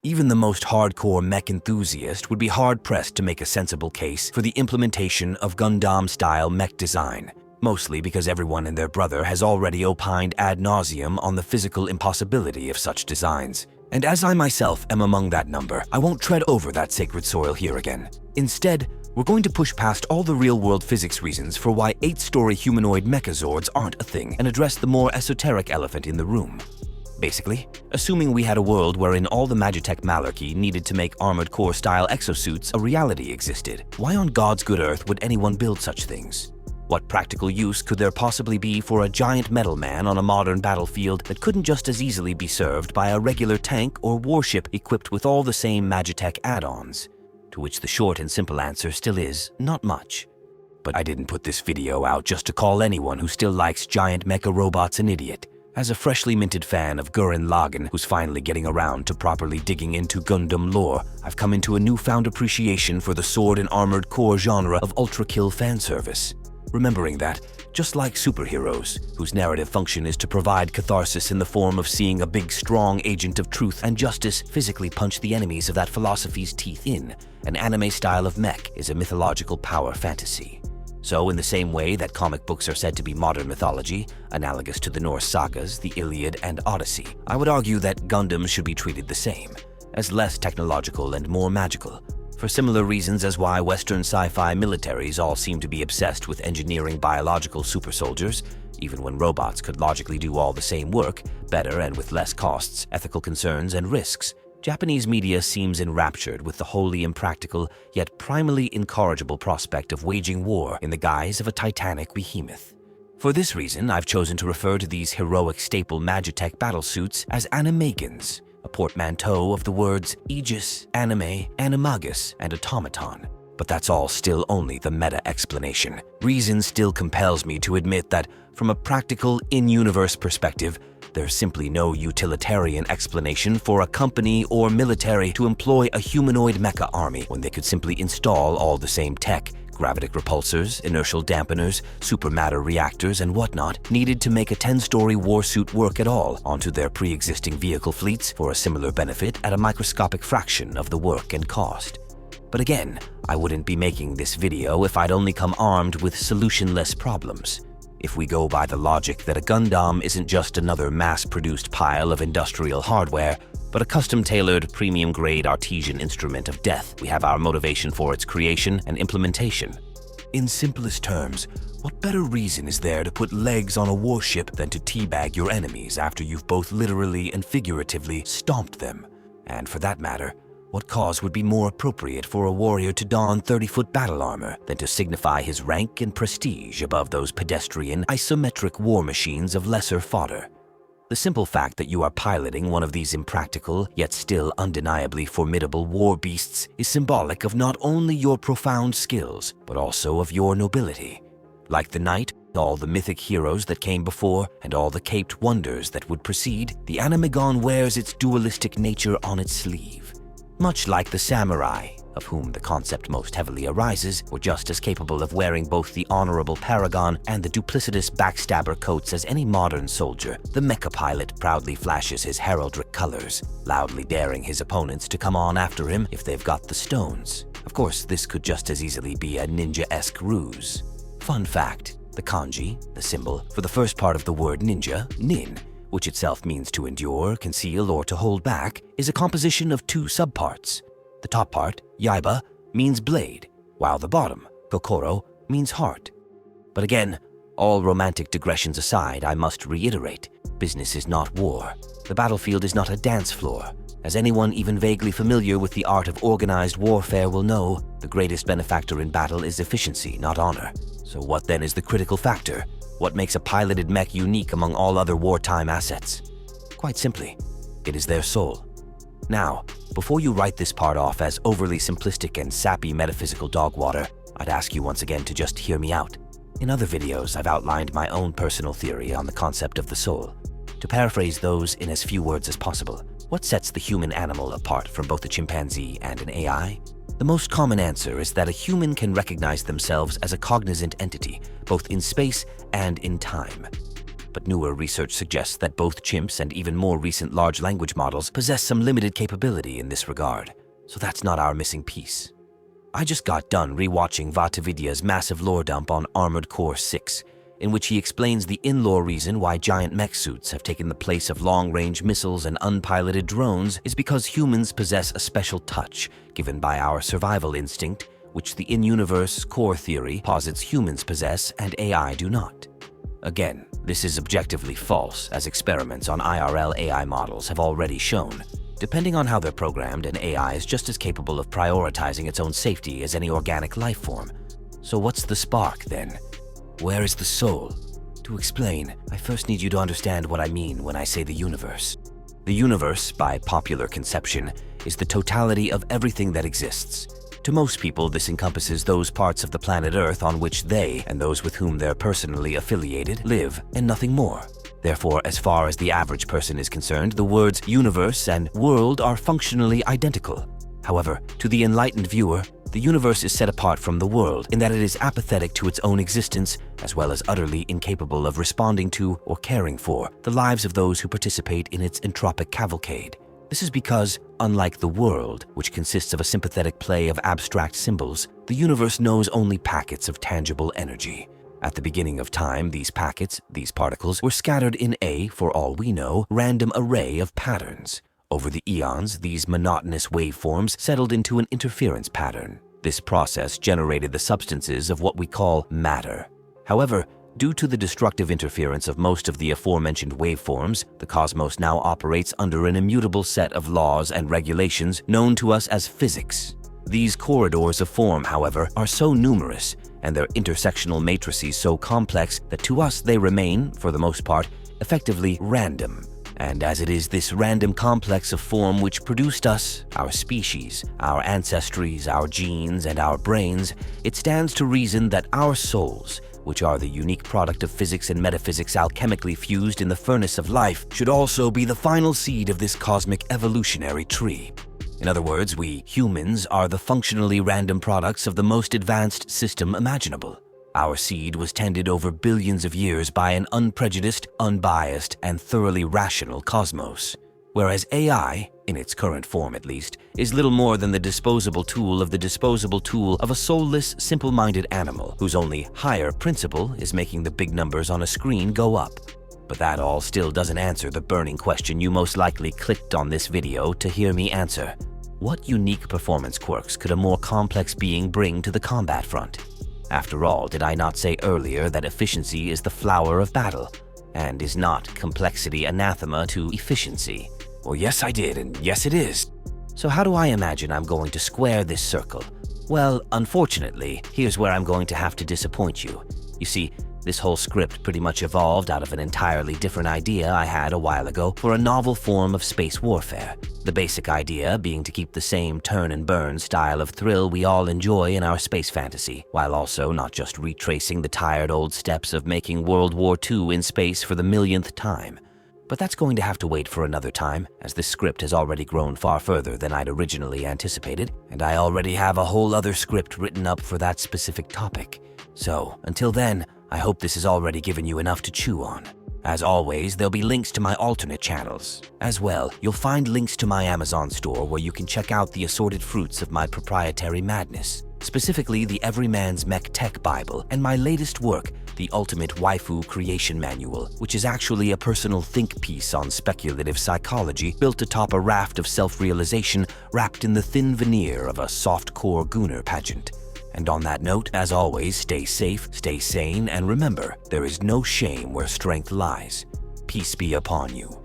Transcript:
Even the most hardcore mech enthusiast would be hard-pressed to make a sensible case for the implementation of Gundam-style mech design, mostly because everyone and their brother has already opined ad nauseum on the physical impossibility of such designs. And as I myself am among that number, I won't tread over that sacred soil here again. Instead, we're going to push past all the real-world physics reasons for why 8-story humanoid mechazords aren't a thing and address the more esoteric elephant in the room. Basically, assuming we had a world wherein all the Magitech malarkey needed to make armored core-style exosuits a reality existed, why on God's good earth would anyone build such things? What practical use could there possibly be for a giant metal man on a modern battlefield that couldn't just as easily be served by a regular tank or warship equipped with all the same Magitech add-ons? To which the short and simple answer still is, not much. But I didn't put this video out just to call anyone who still likes giant mecha robots an idiot. As a freshly minted fan of Gurren Lagann who's finally getting around to properly digging into Gundam lore, I've come into a newfound appreciation for the sword and armored core genre of ultra-kill fan service. Remembering that, just like superheroes, whose narrative function is to provide catharsis in the form of seeing a big, strong agent of truth and justice physically punch the enemies of that philosophy's teeth in, an anime style of mech is a mythological power fantasy. So in the same way that comic books are said to be modern mythology, analogous to the Norse sagas, the Iliad and Odyssey, I would argue that Gundam should be treated the same, as less technological and more magical, for similar reasons as why Western sci-fi militaries all seem to be obsessed with engineering biological super soldiers, even when robots could logically do all the same work, better and with less costs, ethical concerns and risks. Japanese media seems enraptured with the wholly impractical, yet primally incorrigible prospect of waging war in the guise of a titanic behemoth. For this reason, I've chosen to refer to these heroic staple Magitech battlesuits as animagons, a portmanteau of the words aegis, anime, animagus, and automaton. But that's all still only the meta-explanation. Reason still compels me to admit that, from a practical, in-universe perspective, there's simply no utilitarian explanation for a company or military to employ a humanoid mecha army when they could simply install all the same tech, gravitic repulsors, inertial dampeners, supermatter reactors, and whatnot, needed to make a 10-story warsuit work at all onto their pre-existing vehicle fleets for a similar benefit at a microscopic fraction of the work and cost. But again, I wouldn't be making this video if I'd only come armed with solutionless problems. If we go by the logic that a Gundam isn't just another mass-produced pile of industrial hardware, but a custom-tailored, premium-grade artesian instrument of death, we have our motivation for its creation and implementation. In simplest terms, what better reason is there to put legs on a warship than to teabag your enemies after you've both literally and figuratively stomped them? And for that matter, what cause would be more appropriate for a warrior to don 30-foot battle armor than to signify his rank and prestige above those pedestrian, isometric war machines of lesser fodder? The simple fact that you are piloting one of these impractical, yet still undeniably formidable war beasts is symbolic of not only your profound skills, but also of your nobility. Like the knight, all the mythic heroes that came before, and all the caped wonders that would precede, the animagon wears its dualistic nature on its sleeve. Much like the samurai, of whom the concept most heavily arises, were just as capable of wearing both the honorable paragon and the duplicitous backstabber coats as any modern soldier, the mecha pilot proudly flashes his heraldic colors, loudly daring his opponents to come on after him if they've got the stones. Of course, this could just as easily be a ninja-esque ruse. Fun fact, the kanji, the symbol for the first part of the word ninja, nin, which itself means to endure, conceal, or to hold back, is a composition of two subparts. The top part, yaiba, means blade, while the bottom, kokoro, means heart. But again, all romantic digressions aside, I must reiterate, business is not war. The battlefield is not a dance floor. As anyone even vaguely familiar with the art of organized warfare will know, the greatest benefactor in battle is efficiency, not honor. So what then is the critical factor? What makes a piloted mech unique among all other wartime assets? Quite simply, it is their soul. Now, before you write this part off as overly simplistic and sappy metaphysical dog water, I'd ask you once again to just hear me out. In other videos, I've outlined my own personal theory on the concept of the soul. To paraphrase those in as few words as possible, what sets the human animal apart from both a chimpanzee and an AI? The most common answer is that a human can recognize themselves as a cognizant entity, both in space and in time. but newer research suggests that both chimps and even more recent large language models possess some limited capability in this regard. So that's not our missing piece. I just got done rewatching Vatavidya's massive lore dump on Armored Core 6, in which he explains the in-lore reason why giant mech suits have taken the place of long-range missiles and unpiloted drones is because humans possess a special touch given by our survival instinct, which the in-universe core theory posits humans possess and AI do not. Again, this is objectively false, as experiments on IRL AI models have already shown. Depending on how they're programmed, an AI is just as capable of prioritizing its own safety as any organic life form. So what's the spark, then? Where is the soul? To explain, I first need you to understand what I mean when I say the universe. The universe, by popular conception, is the totality of everything that exists. To most people, this encompasses those parts of the planet Earth on which they, and those with whom they're personally affiliated, live, and nothing more. Therefore, as far as the average person is concerned, the words universe and world are functionally identical. However, to the enlightened viewer, the universe is set apart from the world in that it is apathetic to its own existence, as well as utterly incapable of responding to or caring for the lives of those who participate in its entropic cavalcade. This is because, unlike the world, which consists of a sympathetic play of abstract symbols, the universe knows only packets of tangible energy. At the beginning of time, these packets, these particles, were scattered in a, for all we know, random array of patterns. Over the eons, these monotonous waveforms settled into an interference pattern. This process generated the substances of what we call matter. However, due to the destructive interference of most of the aforementioned waveforms, the cosmos now operates under an immutable set of laws and regulations known to us as physics. These corridors of form, however, are so numerous, and their intersectional matrices so complex that to us they remain, for the most part, effectively random. And as it is this random complex of form which produced us, our species, our ancestries, our genes, and our brains, it stands to reason that our souls, which are the unique product of physics and metaphysics alchemically fused in the furnace of life, should also be the final seed of this cosmic evolutionary tree. In other words, we humans are the functionally random products of the most advanced system imaginable. Our seed was tended over billions of years by an unprejudiced, unbiased, and thoroughly rational cosmos. Whereas AI, in its current form at least, is little more than the disposable tool of a soulless, simple-minded animal whose only higher principle is making the big numbers on a screen go up. But that all still doesn't answer the burning question you most likely clicked on this video to hear me answer. What unique performance quirks could a more complex being bring to the combat front? After all, did I not say earlier that efficiency is the flower of battle? And is not complexity anathema to efficiency? Well, yes I did, and yes it is. So how do I imagine I'm going to square this circle? Well, unfortunately, here's where I'm going to have to disappoint you. You see, this whole script pretty much evolved out of an entirely different idea I had a while ago for a novel form of space warfare. The basic idea being to keep the same turn and burn style of thrill we all enjoy in our space fantasy, while also not just retracing the tired old steps of making World War II in space for the millionth time. But that's going to have to wait for another time, as this script has already grown far further than I'd originally anticipated, and I already have a whole other script written up for that specific topic. So, until then, I hope this has already given you enough to chew on. As always, there'll be links to my alternate channels. As well, you'll find links to my Amazon store where you can check out the assorted fruits of my proprietary madness, specifically the Everyman's Mech Tech Bible and my latest work, the Ultimate Waifu Creation Manual, which is actually a personal think piece on speculative psychology built atop a raft of self-realization wrapped in the thin veneer of a soft-core Gooner pageant. And on that note, as always, stay safe, stay sane, and remember, there is no shame where strength lies. Peace be upon you.